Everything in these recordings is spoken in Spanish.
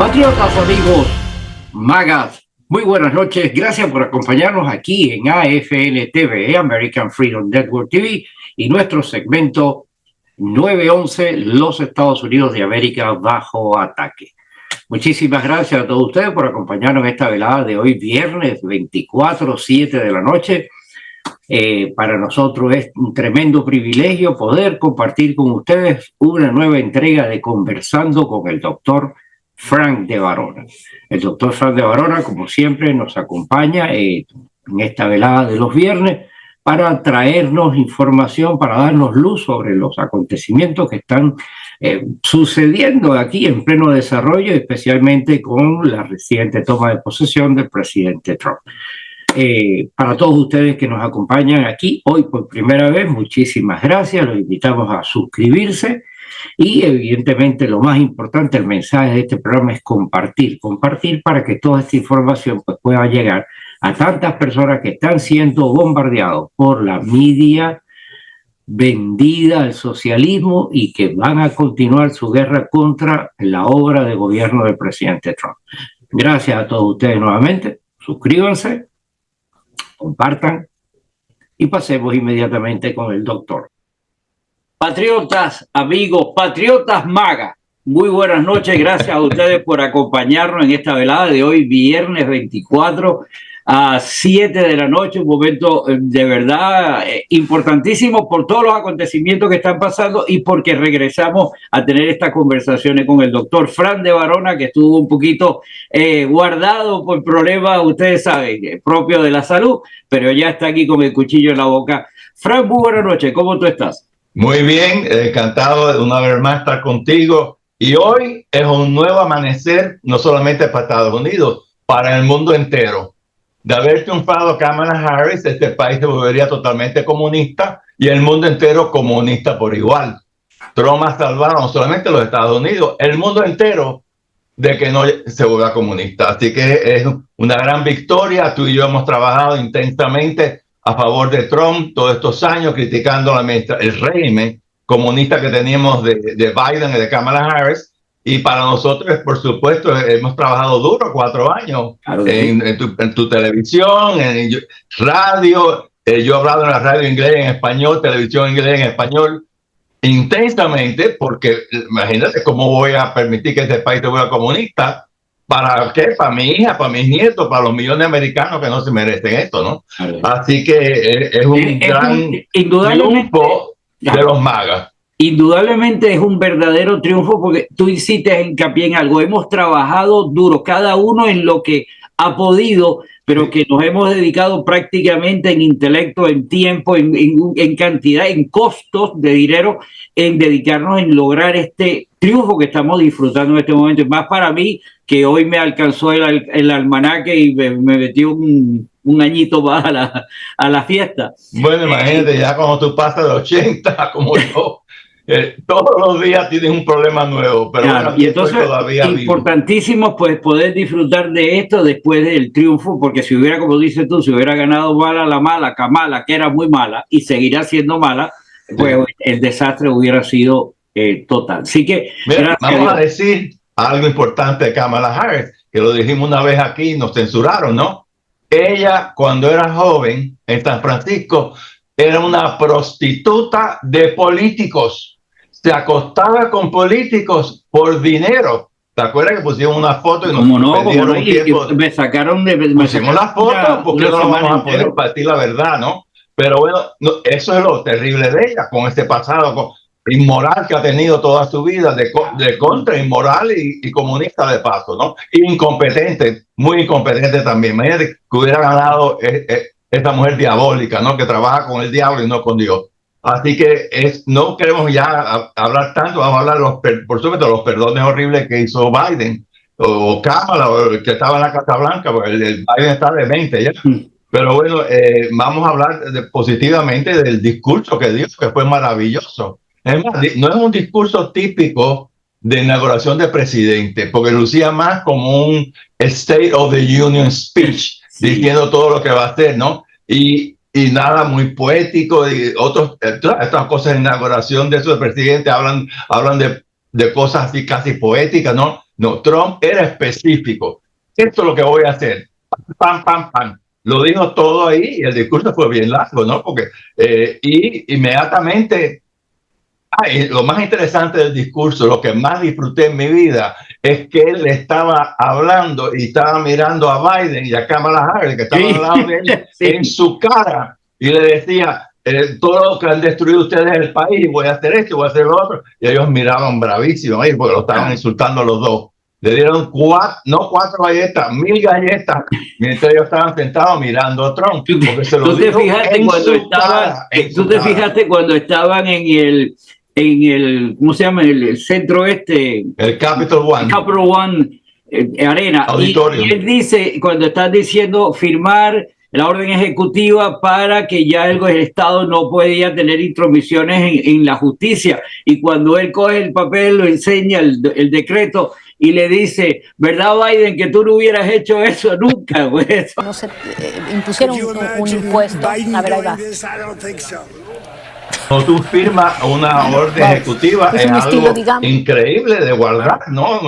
Patriotas, amigos, magas, muy buenas noches. Gracias por acompañarnos aquí en AFN TV, American Freedom Network TV, y nuestro segmento 911, los Estados Unidos de América bajo ataque. Muchísimas gracias a todos ustedes por acompañarnos en esta velada de hoy, viernes 24/7 de la noche. Para nosotros es un tremendo privilegio poder compartir con ustedes una nueva entrega de Conversando con el Dr. Frank de Varona. El doctor Frank de Varona, como siempre, nos acompaña en esta velada de los viernes para traernos información, para darnos luz sobre los acontecimientos que están sucediendo aquí en pleno desarrollo, especialmente con la reciente toma de posesión del presidente Trump. Para todos ustedes que nos acompañan aquí hoy por primera vez, muchísimas gracias. Los invitamos a suscribirse y evidentemente lo más importante, el mensaje de este programa es compartir para que toda esta información pues, pueda llegar a tantas personas que están siendo bombardeados por la media vendida al socialismo y que van a continuar su guerra contra la obra de gobierno del presidente Trump. Gracias a todos ustedes nuevamente. Suscríbanse, compartan y pasemos inmediatamente con el doctor. Patriotas, amigos, patriotas magas, muy buenas noches. Gracias a ustedes por acompañarnos en esta velada de hoy, viernes 24/7 de la noche. Un momento de verdad importantísimo por todos los acontecimientos que están pasando y porque regresamos a tener estas conversaciones con el doctor Frank de Varona, que estuvo un poquito guardado por problemas, ustedes saben, propio de la salud, pero ya está aquí con el cuchillo en la boca. Frank, muy buenas noches. ¿Cómo tú estás? Muy bien, encantado de una vez más estar contigo. Y hoy es un nuevo amanecer, no solamente para Estados Unidos, para el mundo entero. De haber triunfado Kamala Harris, este país se volvería totalmente comunista y el mundo entero comunista por igual. Trump ha salvado no solamente los Estados Unidos, el mundo entero de que no se vuelva comunista. Así que es una gran victoria. Tú y yo hemos trabajado intensamente a favor de Trump todos estos años, criticando el régimen comunista que teníamos de Biden y de Kamala Harris. Y para nosotros, por supuesto, hemos trabajado duro 4 años en tu televisión, en radio. Yo he hablado en la radio inglés en español, televisión inglés en español, intensamente, porque imagínate cómo voy a permitir que este país se vuelva comunista. ¿Para qué? Para mi hija, para mis nietos, para los millones de americanos que no se merecen esto, ¿no? Así que es un gran triunfo de los magas. Indudablemente es un verdadero triunfo porque tú hiciste hincapié en algo. Hemos trabajado duro, cada uno en lo que ha podido, pero que nos hemos dedicado prácticamente en intelecto, en tiempo, en cantidad, en costos de dinero, en dedicarnos en lograr este triunfo que estamos disfrutando en este momento. Y más para mí, que hoy me alcanzó el almanaque y me metió un añito más a la fiesta. Bueno, imagínate, ya cuando tú pasas de 80, como yo, todos los días tienes un problema nuevo, pero claro, bueno, y entonces importantísimo pues poder disfrutar de esto después del triunfo, porque si hubiera, como dices tú, si hubiera ganado Kamala, que era muy mala y seguirá siendo mala, pues el desastre hubiera sido total. Así que mira, vamos a decir algo importante de Kamala Harris, que lo dijimos una vez aquí y nos censuraron, ¿no? Ella, cuando era joven en San Francisco, era una prostituta de políticos. Se acostaba con políticos por dinero. ¿Te acuerdas que pusieron una foto y nos perdieron un tiempo? Me sacaron pusimos la foto porque no vamos a poder partir la verdad, ¿no? Pero bueno, eso es lo terrible de ella, con este pasado inmoral que ha tenido toda su vida, de contra, inmoral y comunista de paso, ¿no? Incompetente, muy incompetente también. Imagínate que hubiera ganado esta mujer diabólica, ¿no? Que trabaja con el diablo y no con Dios. Así que no queremos ya hablar tanto, vamos a hablar, por supuesto, los perdones horribles que hizo Biden o Kamala, que estaba en la Casa Blanca, porque el Biden está de 20 ya. Pero bueno, vamos a hablar positivamente del discurso que dio, que fue maravilloso. Es más, no es un discurso típico de inauguración de presidente, porque lucía más como un State of the Union speech, diciendo todo lo que va a hacer, ¿no? Y nada, muy poético, y estas cosas de inauguración de eso del presidente hablan de cosas así casi poéticas, ¿no? No, Trump era específico. Esto es lo que voy a hacer. Pam, pam, pam. Lo dijo todo ahí y el discurso fue bien largo, ¿no? Porque, y inmediatamente, y lo más interesante del discurso, lo que más disfruté en mi vida, es que él estaba hablando y estaba mirando a Biden y a Kamala Harris, que estaban al lado de él, en su cara, y le decía, todo lo que han destruido ustedes en el país, voy a hacer esto, voy a hacer lo otro, y ellos miraban bravísimos ahí, porque lo estaban insultando los dos. Le dieron no 4 galletas, 1000 galletas, mientras ellos estaban sentados mirando a Trump. Porque se lo dijo ¿Tú te fijaste cuando estaban en el ¿cómo se llama? El centro el Capital One. Capital One Arena. Auditorio. Y él dice, cuando están diciendo firmar la orden ejecutiva para que ya el Estado no podía tener intromisiones en la justicia. Y cuando él coge el papel, lo enseña el decreto y le dice, ¿verdad, Biden, que tú no hubieras hecho eso nunca? Pues. No se impusieron un impuesto. A ver, ahí va. Cuando tú firmas una orden ejecutiva, es algo increíble de guardar, ¿no?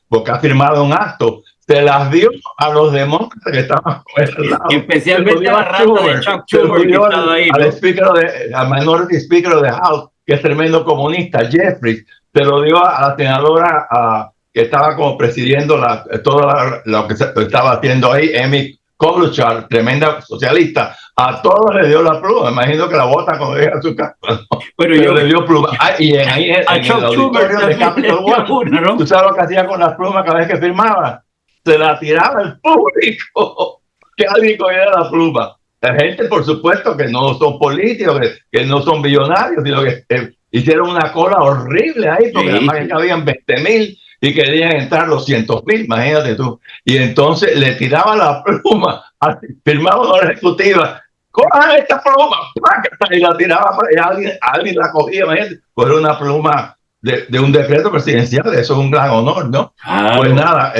Porque ha firmado un acto. Se las dio a los demócratas que estaban con el lado. Especialmente a la rata de Chuck Schumer, que estaba ahí, ¿no? Al minority speaker de House, que es tremendo comunista, Jeffries, se lo dio a la senadora que estaba como presidiendo todo lo que se estaba haciendo ahí, Amy Klobuchar, tremenda socialista. A todos le dio la pluma. Imagino que la bota cuando llega a su casa, ¿no? Pero le dio pluma. Y ahí en el auditorio de Capitol One, ¿no? ¿Tú sabes lo que hacía con las plumas cada vez que firmaba? Se la tiraba el público, que alguien cogiera la pluma. La gente, por supuesto, que no son políticos, que no son billonarios, sino que hicieron una cola horrible ahí, porque además que habían 20,000 y querían entrar los 100,000, imagínate tú. Y entonces le tiraba la pluma, firmaba una ejecutiva, cojan esta pluma, y la tiraba, y alguien la cogía, imagínate, pues era una pluma de un decreto presidencial, eso es un gran honor, ¿no? Pues nada,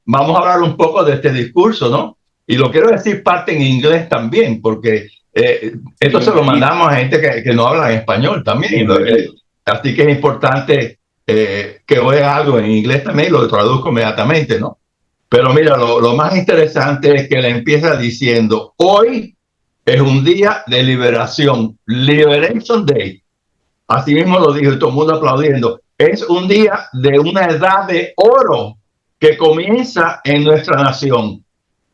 vamos a hablar un poco de este discurso, ¿no? Y lo quiero decir parte en inglés también, porque esto se lo mandamos a gente que no habla en español también, así que es importante que oiga algo en inglés también y lo traduzco inmediatamente, ¿no? Pero mira, lo más interesante es que le empieza diciendo, hoy es un día de liberación, Liberation Day. Así mismo lo dijo y todo el mundo aplaudiendo. Es un día de una edad de oro que comienza en nuestra nación.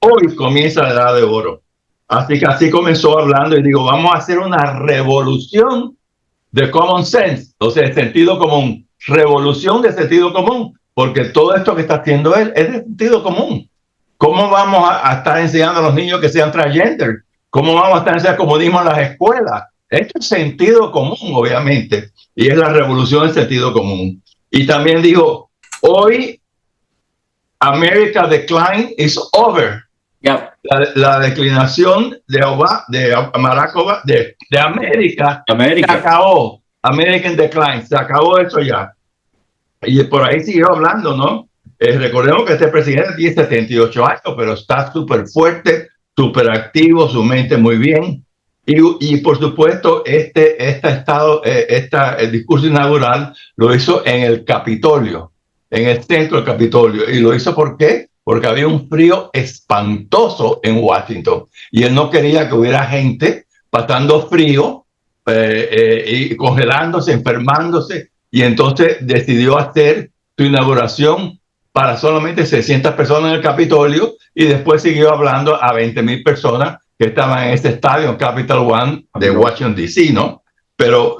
Hoy comienza la edad de oro. Así que así comenzó hablando y digo, vamos a hacer una revolución de common sense, o sea, de sentido común. Revolución de sentido común, porque todo esto que está haciendo él es de sentido común. ¿Cómo vamos a estar enseñando a los niños que sean transgender? ¿Cómo vamos a estar enseñando comunismo en las escuelas? Esto es sentido común, obviamente, y es la revolución del sentido común. Y también digo, hoy America decline is over. Yeah. La declinación de América se acabó. American decline, se acabó eso ya. Y por ahí siguió hablando, ¿no? Recordemos que este presidente tiene 78 años, pero está súper fuerte, súper activo, su mente muy bien. Y por supuesto, el discurso inaugural lo hizo en el Capitolio, en el centro del Capitolio. ¿Y lo hizo por qué? Porque había un frío espantoso en Washington. Y él no quería que hubiera gente pasando frío y congelándose, enfermándose. Y entonces decidió hacer su inauguración para solamente 600 personas en el Capitolio y después siguió hablando a 20,000 personas que estaban en ese estadio, Capital One de Washington, D.C., ¿no? Pero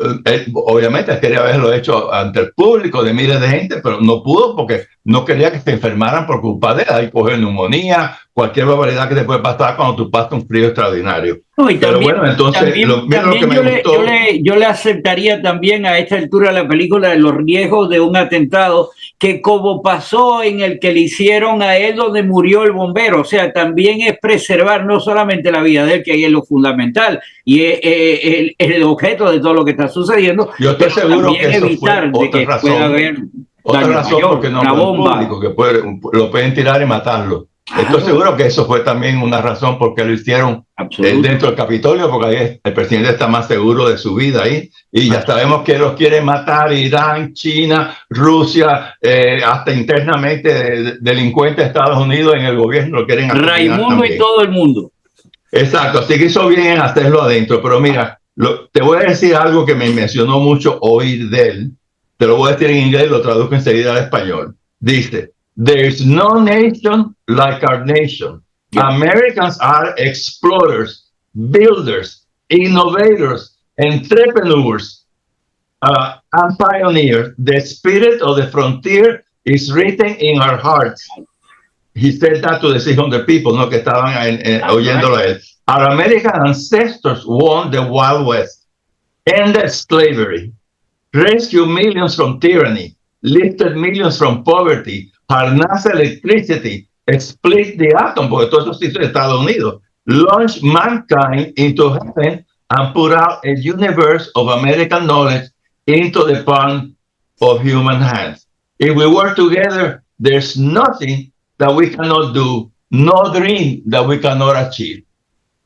obviamente quería haberlo hecho ante el público de miles de gente, pero no pudo porque no quería que se enfermaran por culpa de él. Ahí coger neumonía, cualquier barbaridad que te puede pasar cuando tú pasas un frío extraordinario. No, y también, pero bueno, entonces, yo le aceptaría también a esta altura de la película de los riesgos de un atentado, que como pasó en el que le hicieron a él donde murió el bombero, o sea, también es preservar no solamente la vida de él, que ahí es lo fundamental, y es el objeto de todo lo que está sucediendo. Yo estoy seguro que eso evitar fue otra razón. Pueda haber otra razón mayor, porque no es público, que lo pueden tirar y matarlo. Estoy seguro que eso fue también una razón por qué lo hicieron dentro del Capitolio, porque ahí el presidente está más seguro de su vida ahí. Y ya sabemos que los quieren matar Irán, China, Rusia, hasta internamente delincuentes de Estados Unidos en el gobierno lo quieren asesinar. Raimundo y todo el mundo. Exacto, así que hizo bien en hacerlo adentro. Pero mira, te voy a decir algo que me mencionó mucho oír de él. Te lo voy a decir en inglés, lo traduzco enseguida al español. Dice: "There's no nation like our nation. Yeah. Americans are explorers, builders, innovators, entrepreneurs, and pioneers. The spirit of the frontier is written in our hearts." He said that to the 600 people, ¿no?, que estaban oyéndolo a él. "Our American ancestors won the Wild West, ended slavery, rescued millions from tyranny, lifted millions from poverty, harnessed electricity, split the atom," porque todo eso se hizo en Estados Unidos, "launched mankind into heaven and put out a universe of American knowledge into the palm of human hands. If we work together, there's nothing that we cannot do, no dream that we cannot achieve."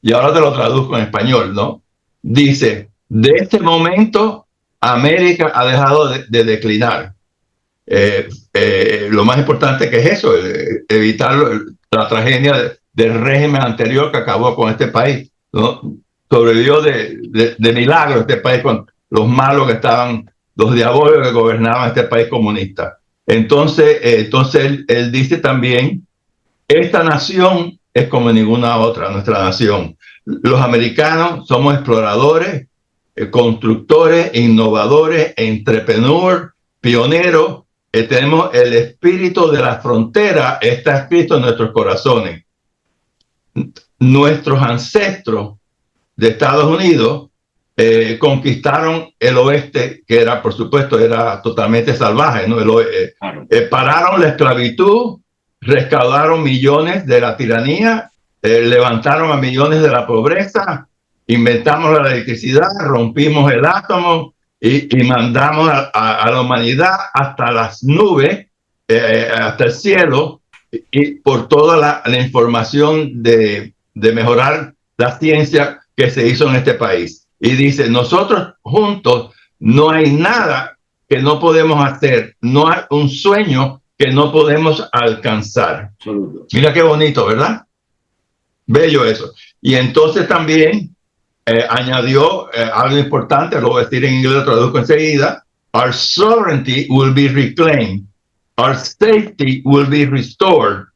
Y ahora te lo traduzco en español, ¿no? Dice: "De este momento, América ha dejado de declinar. Lo más importante que es eso, evitar la tragedia del régimen anterior que acabó con este país, ¿no? Sobrevivió de milagro este país con los malos que estaban, los diabólicos que gobernaban este país comunista." Entonces él dice también: "Esta nación es como ninguna otra, nuestra nación. Los americanos somos exploradores, constructores, innovadores, entrepreneurs, pioneros. Tenemos el espíritu de la frontera, está escrito en nuestros corazones. Nuestros ancestros de Estados Unidos conquistaron el oeste, que era, por supuesto, era totalmente salvaje, ¿no? Pararon la esclavitud, recaudaron millones de la tiranía, levantaron a millones de la pobreza, inventamos la electricidad, rompimos el átomo y mandamos a la humanidad hasta las nubes, hasta el cielo, y por toda la información de mejorar la ciencia que se hizo en este país." Y dice: "Nosotros juntos no hay nada que no podemos hacer, no hay un sueño que no podemos alcanzar." Mira qué bonito, ¿verdad? Bello eso. Y entonces también añadió algo importante, lo voy a decir en inglés, lo traduzco enseguida: "Our sovereignty will be reclaimed, our safety will be restored,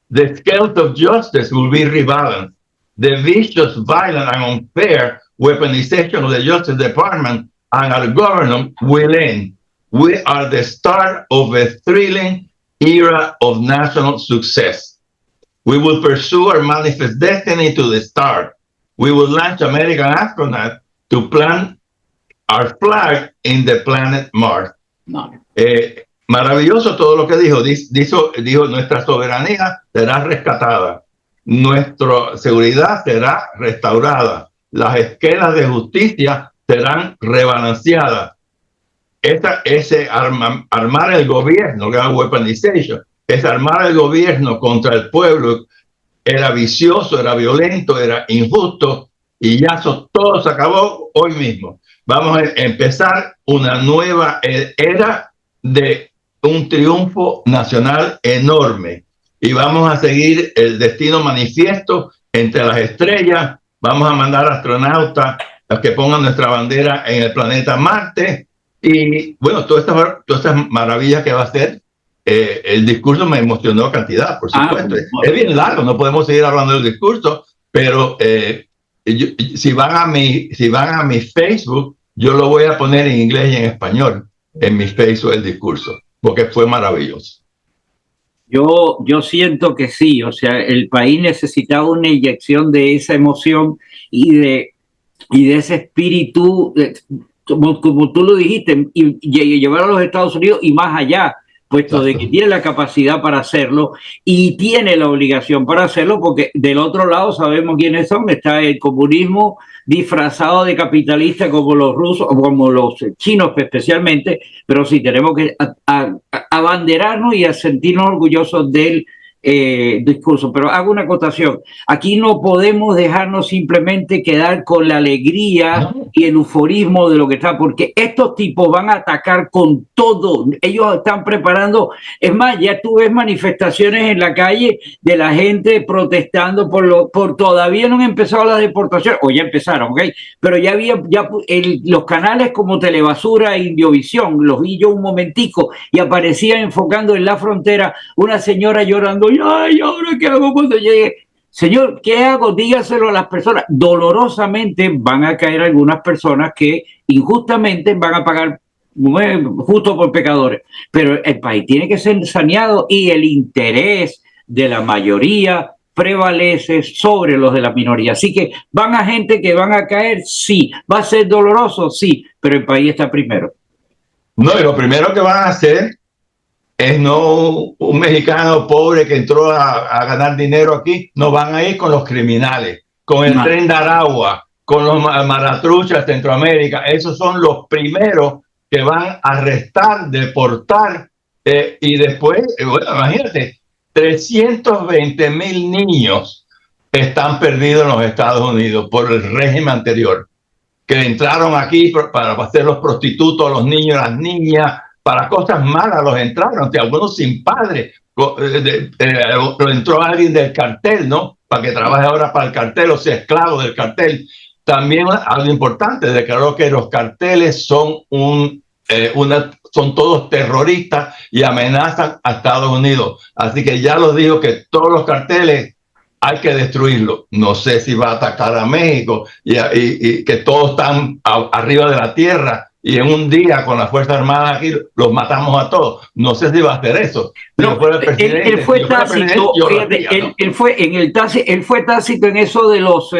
the scales of justice will be rebalanced, the vicious, violent, and unfair weaponization of the Justice Department and our government will end. We are the start of a thrilling era of national success. We will pursue our manifest destiny to the start. We will launch American astronauts to plant our flag in the planet Mars." No. Maravilloso todo lo que dijo. Dijo: "Nuestra soberanía será rescatada, nuestra seguridad será restaurada, las escalas de justicia serán rebalanceadas. Armar el gobierno, que es weaponization, es armar el gobierno contra el pueblo, era vicioso, era violento, era injusto, y ya eso todo se acabó hoy mismo. Vamos a empezar una nueva era de un triunfo nacional enorme, y vamos a seguir el destino manifiesto entre las estrellas. Vamos a mandar astronautas a que pongan nuestra bandera en el planeta Marte." Y bueno, todas estas maravillas que va a hacer. El discurso me emocionó cantidad, por supuesto. Es bien largo, no podemos seguir hablando del discurso, pero si van a mi Facebook, yo lo voy a poner en inglés y en español en mi Facebook, el discurso, porque fue maravilloso. Yo siento que sí, o sea, el país necesitaba una inyección de esa emoción y de ese espíritu, como tú lo dijiste, y llevar a los Estados Unidos y más allá, puesto de que tiene la capacidad para hacerlo y tiene la obligación para hacerlo, porque del otro lado sabemos quiénes son. Está el comunismo disfrazado de capitalista, como los rusos, como los chinos especialmente, pero sí tenemos que abanderarnos y a sentirnos orgullosos del discurso, pero hago una acotación. Aquí no podemos dejarnos simplemente quedar con la alegría y el euforismo de lo que está, porque estos tipos van a atacar con todo. Ellos están preparando, es más, ya tú ves manifestaciones en la calle de la gente protestando por todavía no han empezado las deportaciones, o ya empezaron, ¿ok? Pero ya había, los canales como Telebasura e Indiovisión, los vi yo un momentico y aparecía enfocando en la frontera una señora llorando, ay, ¿ahora qué hago cuando llegue? Señor, ¿qué hago? Dígaselo a las personas. Dolorosamente van a caer algunas personas que injustamente van a pagar justo por pecadores. Pero el país tiene que ser saneado y el interés de la mayoría prevalece sobre los de la minoría. Así que van a gente que van a caer, sí. Va a ser doloroso, sí, pero el país está primero. No, y lo primero que van a hacer es no un mexicano pobre que entró a ganar dinero aquí, no van a ir con los criminales, con el tren de Aragua, con los maratruchas de Centroamérica. Esos son los primeros que van a arrestar, deportar y después, bueno, imagínate, 320,000 niños están perdidos en los Estados Unidos por el régimen anterior, que entraron aquí para hacer los prostitutos, los niños, las niñas, para cosas malas los entraron, algunos sin padre. Entró alguien del cartel, ¿no? Para que trabaje ahora para el cartel o sea esclavo del cartel. También algo importante, declaró que los carteles son son todos terroristas y amenazan a Estados Unidos. Así que ya los dijo que todos los carteles hay que destruirlos. No sé si va a atacar a México y que todos están arriba de la tierra y en un día con la Fuerza Armada aquí los matamos a todos. No sé si va a hacer eso. No, él fue tácito, él fue tácito en eso de los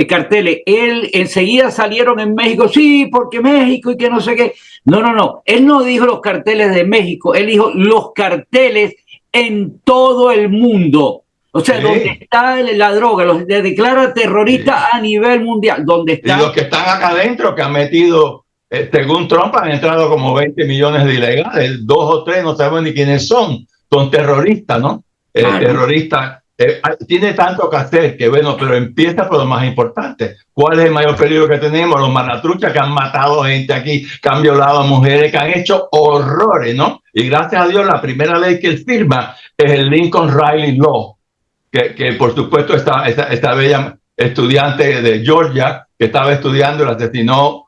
carteles. Él enseguida salieron en México, sí, porque México y que no sé qué. No. Él no dijo los carteles de México, él dijo los carteles en todo el mundo. O sea, sí, donde está la droga, los declara terroristas sí, a nivel mundial. Donde está... Y los que están acá adentro, que han metido, según Trump, han entrado como 20 millones de ilegales, 2 o 3, no sabemos ni quiénes son terroristas, ¿no? Terroristas. Tiene tanto que hacer que, bueno, pero empieza por lo más importante. ¿Cuál es el mayor peligro que tenemos? Los maratruchas que han matado gente aquí, que han violado a mujeres, que han hecho horrores, ¿no? Y gracias a Dios, la primera ley que él firma es el Lincoln Riley Law, que por supuesto esta bella estudiante de Georgia que estaba estudiando y la asesinó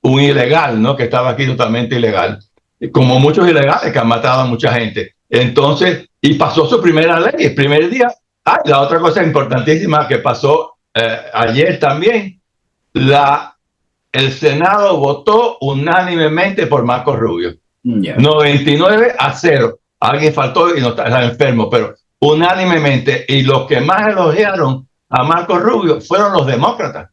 un ilegal, ¿no? Que estaba aquí totalmente ilegal, como muchos ilegales que han matado a mucha gente. Entonces, y pasó su primera ley el primer día. La otra cosa importantísima que pasó ayer también, el Senado votó unánimemente por Marco Rubio. 99-0. Alguien faltó y no está enfermo, pero unánimemente, y los que más elogiaron a Marco Rubio fueron los demócratas.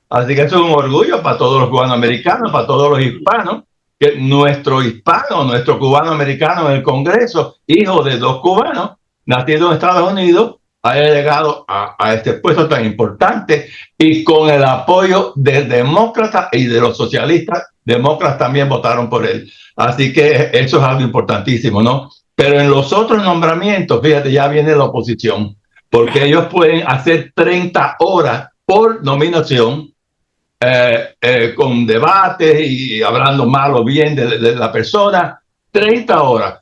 Así que eso es un orgullo para todos los cubanoamericanos, para todos los hispanos, que nuestro hispano, nuestro cubano-americano en el Congreso, hijo de 2 cubanos, nacido en Estados Unidos, haya llegado a este puesto tan importante y con el apoyo del demócrata y de los socialistas. Demócratas también votaron por él. Así que eso es algo importantísimo, ¿no? Pero en los otros nombramientos, fíjate, ya viene la oposición, porque ellos pueden hacer 30 horas por nominación, con debates y hablando mal o bien de la persona. 30 horas.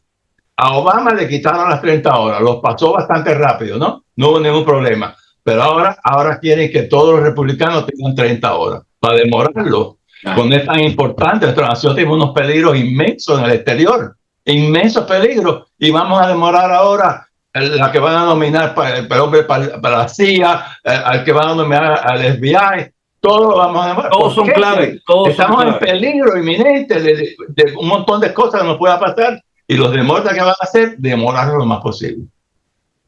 A Obama le quitaron las 30 horas, los pasó bastante rápido, ¿no? No hubo ningún problema. Pero ahora quieren que todos los republicanos tengan 30 horas para demorarlo. Cuando es tan importante, nuestra nación tiene unos peligros inmensos en el exterior. Inmensos peligros, y vamos a demorar ahora la que van a nominar para la CIA, al que van a nominar al FBI, todo lo vamos a demorar. Todos son claves. Estamos en peligro inminente de un montón de cosas que nos pueda pasar, y los demócratas que van a hacer, demorarlo lo más posible.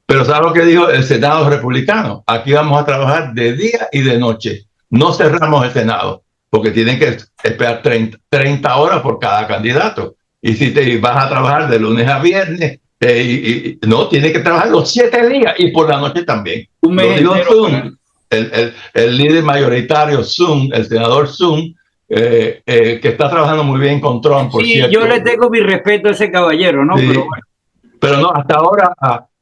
Pero ¿sabes lo que dijo el Senado republicano? Aquí vamos a trabajar de día y de noche. No cerramos el Senado, porque tienen que esperar 30 horas por cada candidato. Y si te vas a trabajar de lunes a viernes, no, tienes que trabajar los 7 días y por la noche también. Un mes entero, el líder mayoritario Zoom, el senador Zoom, que está trabajando muy bien con Trump, por cierto. Yo le tengo mi respeto a ese caballero, ¿no? Sí. Pero no, hasta ahora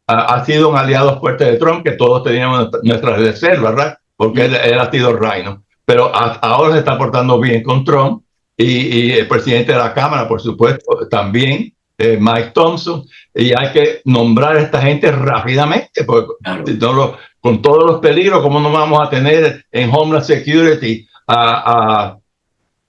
ha sido un aliado fuerte de Trump, que todos teníamos nuestras reservas, ¿verdad? Porque él ha sido Rhino. Pero ahora se está portando bien con Trump y el presidente de la Cámara, por supuesto, también, Mike Thompson, y hay que nombrar a esta gente rápidamente, porque claro, con todos los peligros, ¿cómo no vamos a tener en Homeland Security a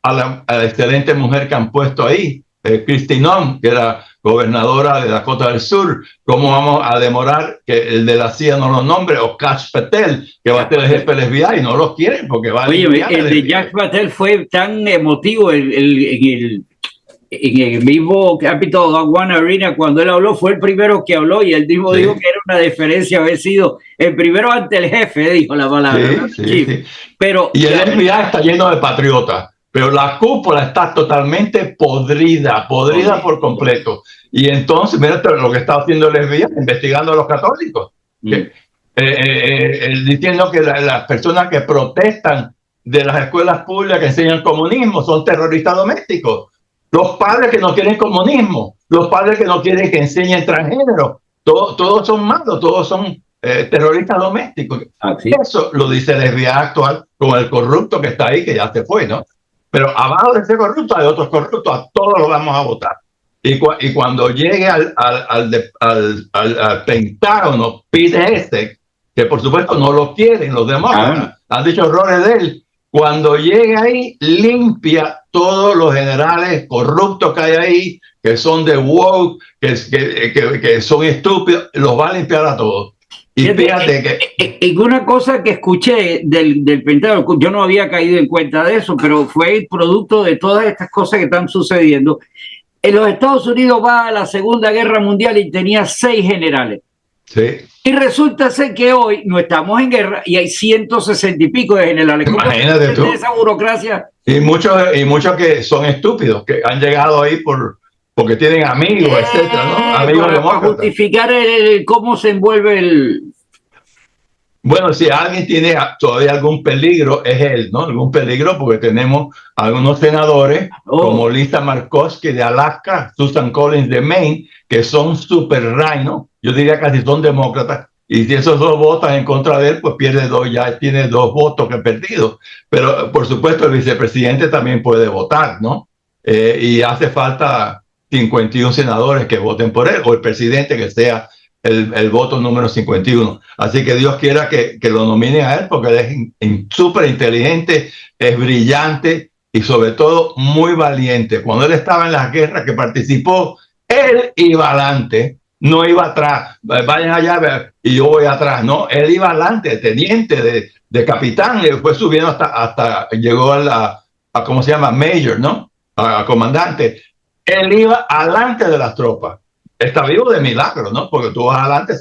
la excelente mujer que han puesto ahí, Kristi Noem, que era gobernadora de Dakota del Sur? ¿Cómo vamos a demorar que el de la CIA no los nombre? O Kash Patel, que va a ser el jefe del FBI, y no los quieren porque va a... Oye, el de Kash Patel fue tan emotivo en el mismo Capitol One Arena, cuando él habló, fue el primero que habló, y él mismo dijo que era una diferencia haber sido el primero ante el jefe, dijo la palabra. Sí. Pero, y el FBI está lleno de patriotas, pero la cúpula está totalmente podrida por completo. Y entonces, mira lo que está haciendo el FBI, investigando a los católicos. Diciendo que las personas que protestan de las escuelas públicas que enseñan comunismo son terroristas domésticos. Los padres que no quieren comunismo, los padres que no quieren que enseñen transgénero, todos son malos, todos son terroristas domésticos. Eso lo dice el FBI actual con el corrupto que está ahí, que ya se fue, ¿no? Pero abajo de ese corrupto hay otros corruptos, a todos los vamos a votar. Y cuando llegue al Pentágono, pide que por supuesto no lo quieren los demócratas, han dicho errores de él. Cuando llegue ahí, limpia todos los generales corruptos que hay ahí, que son de woke, que son estúpidos, los va a limpiar a todos. Y fíjate que... una cosa que escuché del Pentágono, yo no había caído en cuenta de eso, pero fue el producto de todas estas cosas que están sucediendo. En los Estados Unidos va a la Segunda Guerra Mundial y tenía 6 generales. Sí. Y resulta ser que hoy no estamos en guerra y hay 160 y pico de generales. Imagínate tú. Esa burocracia. Y muchos que son estúpidos, que han llegado ahí porque tienen amigos, etcétera, ¿no? Amigos para justificar cómo se envuelve el... Bueno, si alguien tiene todavía algún peligro, es él, ¿no? Algún peligro, porque tenemos algunos senadores como Lisa Murkowski de Alaska, Susan Collins de Maine, que son super Rhino, yo diría casi son demócratas, y si esos dos votan en contra de él, pues pierde 2, ya tiene 2 votos que ha perdido. Pero, por supuesto, el vicepresidente también puede votar, ¿no? Y hace falta 51 senadores que voten por él, o el presidente que sea el voto número 51. Así que Dios quiera que lo nominen a él, porque él es súper inteligente, es brillante y sobre todo muy valiente. Cuando él estaba en las guerras que participó, él iba adelante, no iba atrás. Vayan allá y yo voy atrás, no. Él iba adelante, teniente, de capitán, y fue subiendo hasta llegó a ¿cómo se llama? Major, ¿no? A comandante. Él iba adelante de las tropas. Está vivo de milagro, ¿no? Porque tú vas adelante,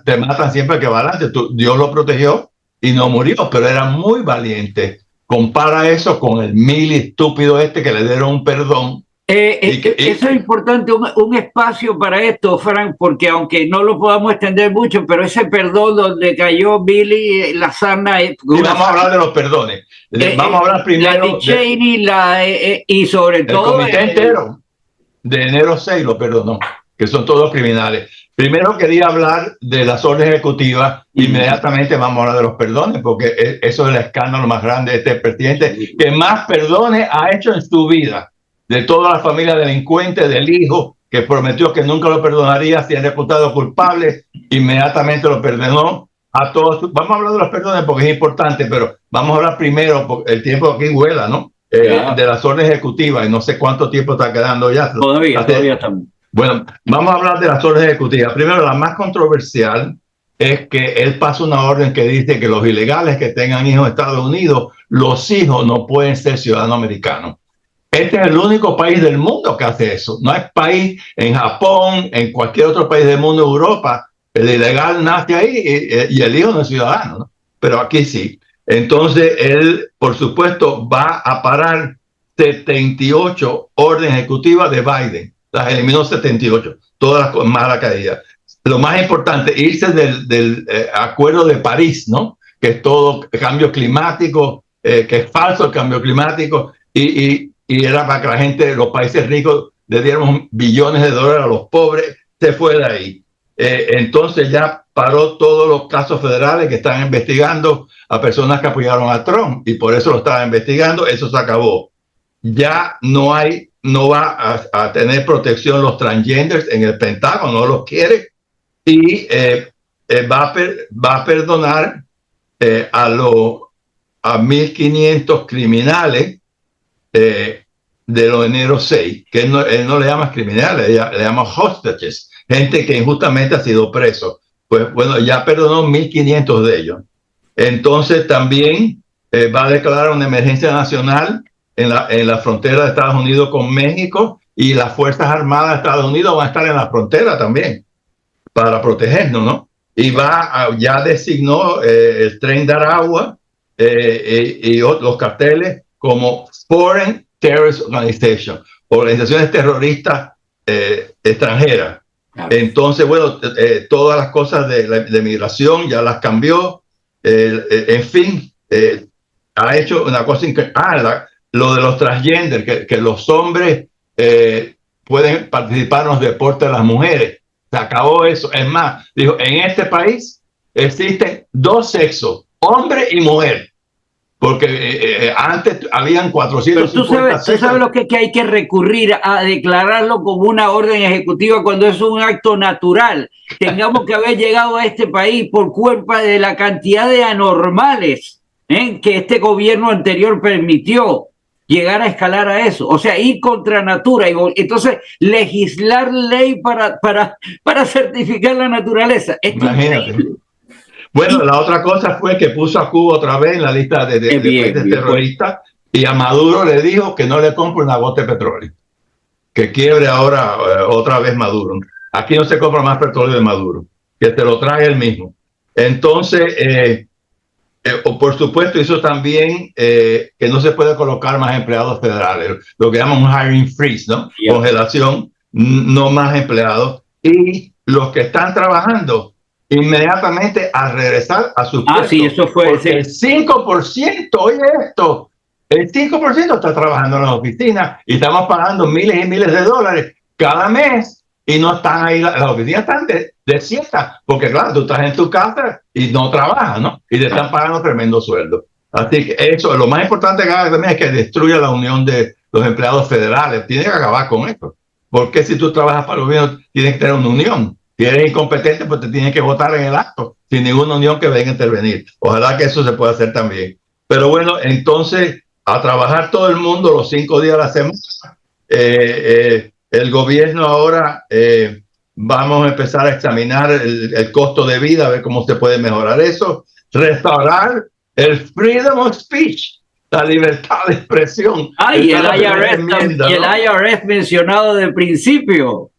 te matan siempre que va adelante. Dios lo protegió y no murió, pero era muy valiente. Compara eso con el mili estúpido que le dieron un perdón. Eso es importante, un espacio para esto, Frank, porque aunque no lo podamos extender mucho, pero ese perdón donde cayó Billy, la sarna... Y vamos a hablar de los perdones. Vamos a hablar primero... La Dick Cheney y sobre todo... El comité entero de enero 6 lo perdonó, que son todos criminales. Primero quería hablar de las órdenes ejecutivas, inmediatamente vamos a hablar de los perdones, porque eso es el escándalo más grande de este presidente, que más perdones ha hecho en su vida, de toda la familia delincuente, del hijo, que prometió que nunca lo perdonaría si es reputado culpable, inmediatamente lo perdonó a todos. Vamos a hablar de los perdones porque es importante, pero vamos a hablar primero, porque el tiempo aquí vuela, ¿no? De las órdenes ejecutivas, y no sé cuánto tiempo está quedando ya. Todavía estamos. Bueno, vamos a hablar de las órdenes ejecutivas. Primero, la más controversial es que él pasa una orden que dice que los ilegales que tengan hijos en Estados Unidos, los hijos no pueden ser ciudadanos americanos. Este es el único país del mundo que hace eso. No hay país en Japón, en cualquier otro país del mundo, Europa, el ilegal nace ahí y el hijo no es ciudadano, ¿no? Pero aquí sí. Entonces, él, por supuesto, va a parar 78 órdenes ejecutivas de Biden. Las eliminó 78, todas con mala calidad. Lo más importante, irse del Acuerdo de París, ¿no? Que es todo cambio climático, que es falso el cambio climático, y era para que la gente de los países ricos le dieran billones de dólares a los pobres, se fue de ahí. Entonces ya paró todos los casos federales que están investigando a personas que apoyaron a Trump, y por eso lo estaban investigando. Eso se acabó. Ya no va a tener protección los transgenders en el Pentágono, no los quiere, y va a perdonar a 1.500 criminales de los enero 6, que él no le llama criminales, le llama hostages, gente que injustamente ha sido preso. Pues bueno, ya perdonó 1.500 de ellos. Entonces también va a declarar una emergencia nacional en la frontera de Estados Unidos con México, y las Fuerzas Armadas de Estados Unidos van a estar en la frontera también para protegernos, ¿no? Y ya designó el Tren de Aragua y los carteles como Foreign Terrorist Organization, organizaciones terroristas extranjeras. Entonces, bueno, todas las cosas de migración ya las cambió. En fin, ha hecho una cosa increíble. Lo de los transgender, que los hombres pueden participar en los deportes de las mujeres. Se acabó eso. Es más, dijo, en este país existen dos sexos, hombre y mujer. Porque antes habían 450 sexos. Tú sabes lo que hay que recurrir a declararlo como una orden ejecutiva cuando es un acto natural. Tengamos que haber llegado a este país por culpa de la cantidad de anormales que este gobierno anterior permitió llegar a escalar a eso. O sea, ir contra natura. Entonces, legislar ley para certificar la naturaleza. Imagínate. Bueno, la otra cosa fue que puso a Cuba otra vez en la lista de países terroristas, y a Maduro le dijo que no le compre una gota de petróleo, que quiebre ahora otra vez Maduro. Aquí no se compra más petróleo de Maduro, que te lo trae él mismo. Entonces, por supuesto, hizo también que no se puede colocar más empleados federales, lo que llaman un hiring freeze, ¿no? Yeah. Congelación, no más empleados. Y los que están trabajando, inmediatamente a regresar a su puesto. Sí, eso fue. Porque el 5%, oye esto, el 5% está trabajando en las oficinas y estamos pagando miles y miles de dólares cada mes, y no están ahí, las oficinas están desiertas, porque claro, tú estás en tu casa y no trabajas, ¿no? Y te están pagando tremendo sueldo. Así que eso, lo más importante que haga también es que destruya la unión de los empleados federales. Tiene que acabar con esto. Porque si tú trabajas para el gobierno, tienes que tener una unión. Si eres incompetente, pues te tienen que votar en el acto, sin ninguna unión que venga a intervenir. Ojalá que eso se pueda hacer también. Pero bueno, entonces, a trabajar todo el mundo los 5 días a la semana. El gobierno ahora vamos a empezar a examinar el costo de vida, a ver cómo se puede mejorar eso. Restaurar el freedom of speech, la libertad de expresión. Y el IRS mencionado de principio.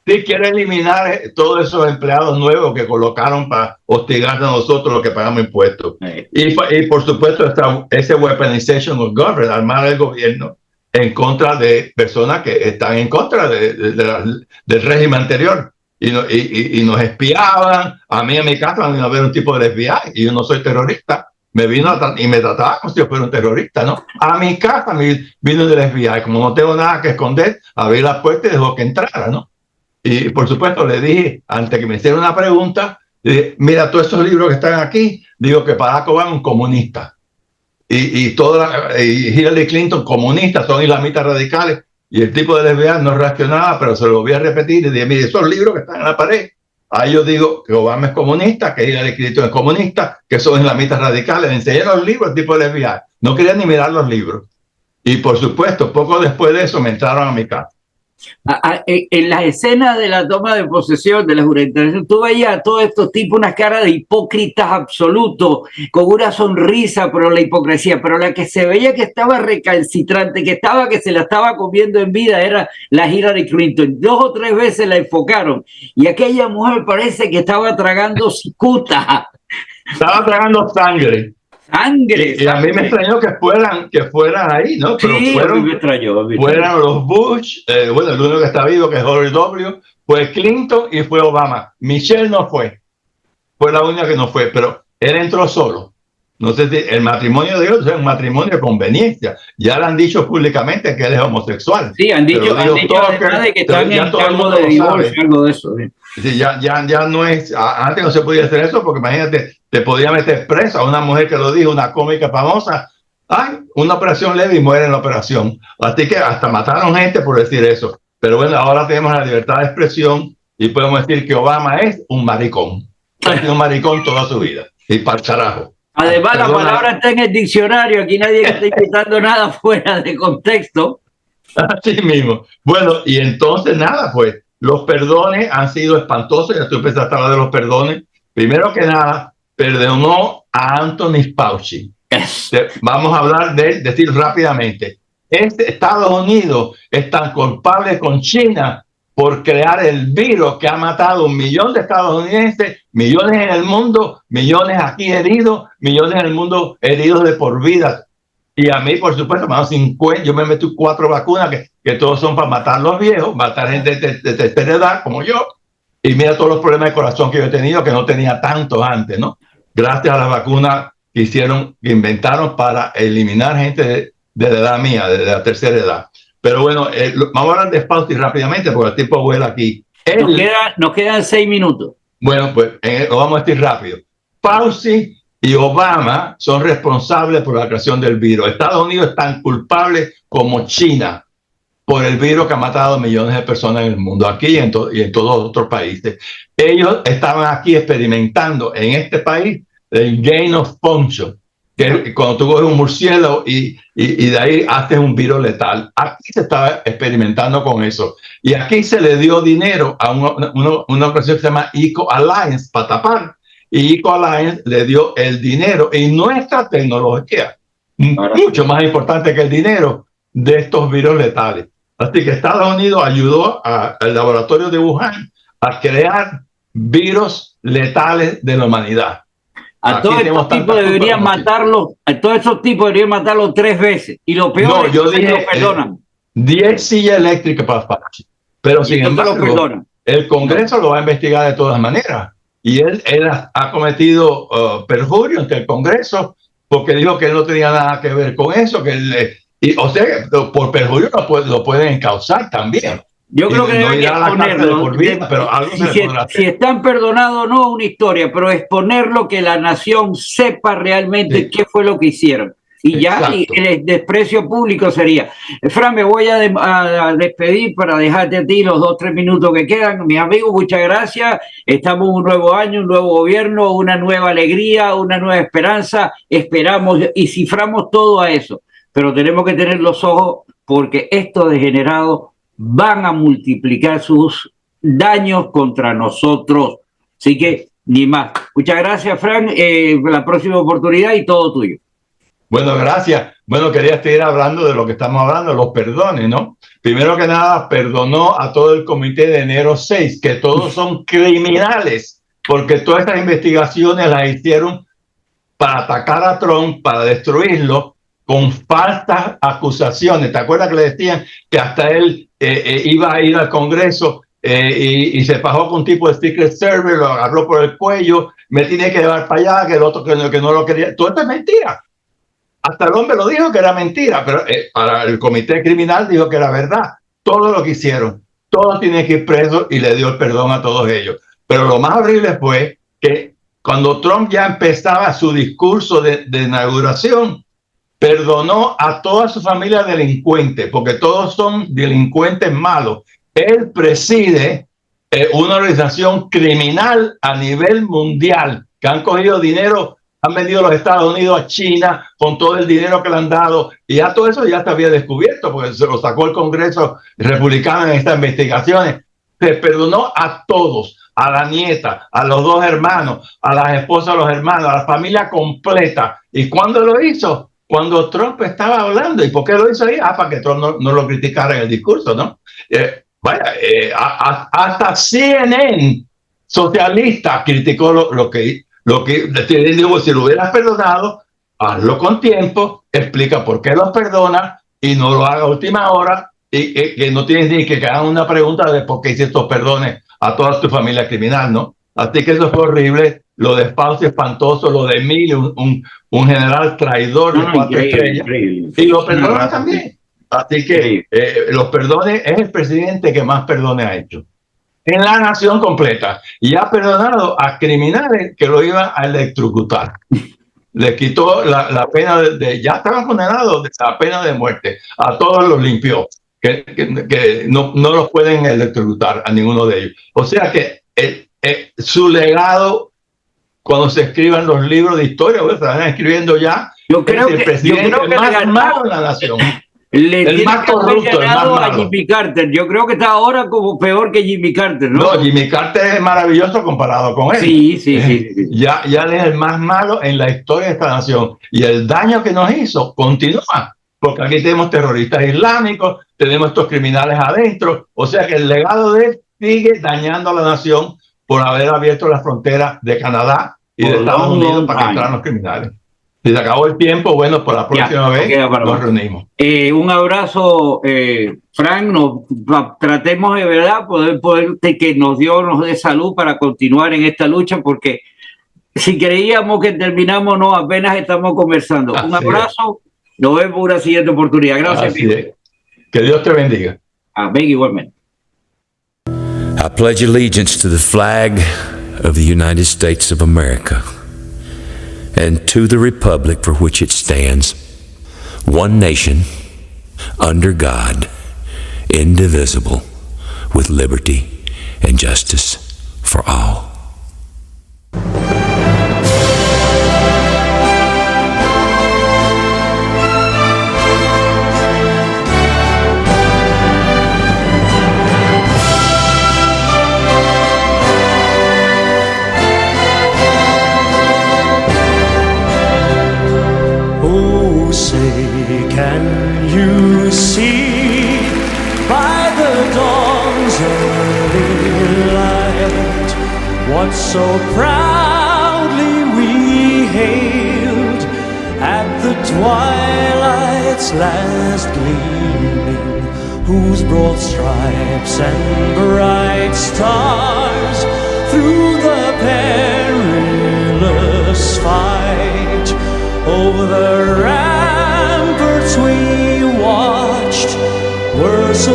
Sí, quiere eliminar todos esos empleados nuevos que colocaron para hostigar a nosotros los que pagamos impuestos. Y por supuesto, ese weaponization of government, armar el gobierno en contra de personas que están en contra del régimen anterior. Y nos espiaban. A mí en mi casa me vino a ver un tipo del FBI, y yo no soy terrorista. Me vino y me trataba como si yo fuera un terrorista, ¿no? A mi casa me vino del FBI. Como no tengo nada que esconder, abrí la puerta y dejó que entrara, ¿no? Y por supuesto le dije, antes que me hiciera una pregunta, le dije, mira, todos esos libros que están aquí, digo que Barack Obama es un comunista. Y Hillary Clinton, comunista, son islamistas radicales. Y el tipo del FBI no reaccionaba, pero se lo voy a repetir. Y dije, mire, esos libros que están en la pared, ahí yo digo que Obama es comunista, que Hillary Clinton es comunista, que son islamistas radicales. Le enseñé los libros al tipo del FBI. No quería ni mirar los libros. Y por supuesto, poco después de eso me entraron a mi casa. En la escena de la toma de posesión de la juramentación, tú veías a todos estos tipos unas caras de hipócritas absolutos, con una sonrisa por la hipocresía, pero la que se veía que estaba recalcitrante, que se la estaba comiendo en vida, era la Hillary Clinton. 2 o 3 veces la enfocaron, y aquella mujer parece que estaba tragando cicuta. Estaba tragando sangre. Y a mí me extrañó que fueran ahí, ¿no? Pero sí, a mí me extrañó. Fueron los Bush, bueno, el único que está vivo, que es George W., fue Clinton y fue Obama. Michelle no fue la única que no fue, pero él entró solo. No sé si el matrimonio de ellos es un matrimonio de conveniencia. Ya le han dicho públicamente que él es homosexual. Sí, han dicho además de que están en cargo de divorcio, algo de eso. Sí, ya no es, antes no se podía hacer eso porque imagínate, te podía meter preso a una mujer que lo dijo, una cómica famosa. Ay, una operación leve y muere en la operación. Así que hasta mataron gente por decir eso. Pero bueno, ahora tenemos la libertad de expresión y podemos decir que Obama es un maricón. Ha sido un maricón toda su vida. Y para el carajo. Además, la palabra está en el diccionario. Aquí nadie está inventando nada fuera de contexto. Así mismo. Bueno, y entonces nada, pues los perdones han sido espantosos. Ya tú empezaste a hablar de los perdones. Primero que nada, perdonó a Anthony Fauci. Vamos a hablar de él, decir rápidamente. Estados Unidos es tan culpable con China por crear el virus que ha matado 1 millón de estadounidenses, millones en el mundo, millones aquí heridos, millones en el mundo heridos de por vida. Y a mí, por supuesto, más 50, yo me metí 4 vacunas que todos son para matar los viejos, matar gente de tercera edad como yo. Y mira todos los problemas de corazón que yo he tenido, que no tenía tantos antes, ¿no? Gracias a las vacunas que inventaron para eliminar gente de la edad mía, de la tercera edad. Pero bueno, vamos a hablar de Fauci rápidamente porque el tiempo vuela aquí. Nos quedan 6 minutos. Bueno, pues lo vamos a decir rápido. Fauci y Obama son responsables por la creación del virus. Estados Unidos es tan culpable como China por el virus que ha matado a millones de personas en el mundo, aquí y en todos los otros países. Ellos estaban aquí experimentando en este país el gain of function, que cuando tú coges un murciélago y de ahí haces un virus letal. Aquí se estaba experimentando con eso. Y aquí se le dio dinero a una organización que se llama Eco Alliance para tapar. Y Eco Alliance le dio el dinero y nuestra tecnología, mucho más importante que el dinero, de estos virus letales. Así que Estados Unidos ayudó al laboratorio de Wuhan a crear virus letales de la humanidad. A todos estos tipos deberían matarlos, a todos esos tipos deberían matarlos 3 veces. Y lo peor es que lo perdonan. 10 sillas eléctricas para Fauci. Pero sin embargo, el Congreso lo va a investigar de todas maneras. Y él ha cometido perjurio ante el Congreso porque dijo que él no tenía nada que ver con eso. O sea, por perjurio lo pueden encausar también. Yo creo que deben exponerlo. Si están perdonados o no, una historia, pero exponerlo, que la nación sepa realmente qué fue lo que hicieron. Y ya y el desprecio público sería. Fran, me voy a despedir para dejarte a ti los 2-3 minutos que quedan. Mis amigos, muchas gracias. Estamos en un nuevo año, un nuevo gobierno, una nueva alegría, una nueva esperanza. Esperamos y ciframos todo a eso. Pero tenemos que tener los ojos porque estos degenerados van a multiplicar sus daños contra nosotros. Así que, ni más. Muchas gracias, Fran. La próxima oportunidad y todo tuyo. Bueno, gracias. Bueno, quería seguir hablando de lo que estamos hablando, los perdones, ¿no? Primero que nada, perdonó a todo el comité de enero 6, que todos son criminales, porque todas estas investigaciones las hicieron para atacar a Trump, para destruirlo, con falsas acusaciones. ¿Te acuerdas que le decían que hasta él iba a ir al Congreso y se fajó con un tipo de Secret Service, lo agarró por el cuello, me tiene que llevar para allá, que el otro que no lo quería? Todo esto es mentira. Hasta el hombre lo dijo que era mentira, pero para el comité criminal dijo que era verdad. Todo lo que hicieron, todos tienen que ir presos y le dio el perdón a todos ellos. Pero lo más horrible fue que cuando Trump ya empezaba su discurso de inauguración, perdonó a toda su familia delincuente, porque todos son delincuentes malos. Él preside una organización criminal a nivel mundial, que han cogido dinero, han vendido los Estados Unidos a China con todo el dinero que le han dado, y ya todo eso ya se había descubierto, porque se lo sacó el Congreso republicano en estas investigaciones. Se perdonó a todos, a la nieta, a los 2 hermanos, a las esposas de los hermanos, a la familia completa. ¿Y cuándo lo hizo? Cuando Trump estaba hablando. ¿Y por qué lo hizo ahí? Para que Trump no lo criticara en el discurso, ¿no? Hasta CNN socialista criticó lo que digo, si lo hubieras perdonado, hazlo con tiempo, explica por qué los perdona y no lo haga a última hora y que no tienes ni que hagan una pregunta de por qué hiciste estos perdones a toda tu familia criminal, ¿no? Así que eso fue horrible. lo de Fausto espantoso, lo de Emilio, un general traidor de 4 estrellas, y lo perdona también. Así que los perdones, es el presidente que más perdones ha hecho en la nación completa, y ha perdonado a criminales que lo iban a electrocutar. Le quitó la pena ya estaban condenados, la pena de muerte. A todos los limpió, que no los pueden electrocutar a ninguno de ellos. O sea que su legado, cuando se escriban los libros de historia, se están escribiendo ya. Yo creo el presidente más malo de la nación. El más corrupto, el más malo. A Jimmy Carter. Yo creo que está ahora como peor que Jimmy Carter, ¿no? No, Jimmy Carter es maravilloso comparado con él. Sí. Ya él es el más malo en la historia de esta nación. Y el daño que nos hizo continúa. Porque aquí tenemos terroristas islámicos, tenemos estos criminales adentro. O sea que el legado de él sigue dañando a la nación por haber abierto las fronteras de Canadá y de Estados Unidos para que entraran los criminales. Si se acabó el tiempo, bueno, por la próxima vez nos reunimos. Un abrazo, Frank. Tratemos de verdad poder que Dios nos dé salud para continuar en esta lucha, porque si creíamos que terminamos, no, apenas estamos conversando. Un abrazo. Nos vemos en una siguiente oportunidad. Gracias. Que Dios te bendiga. Amén, igualmente. I pledge allegiance to the flag of the United States of America and to the republic for which it stands, one nation, under God, indivisible, with liberty and justice for all. Can you see by the dawn's early light what so proudly we hailed at the twilight's last gleaming, whose broad stripes and bright stars through the perilous fight over the ramparts we watched were so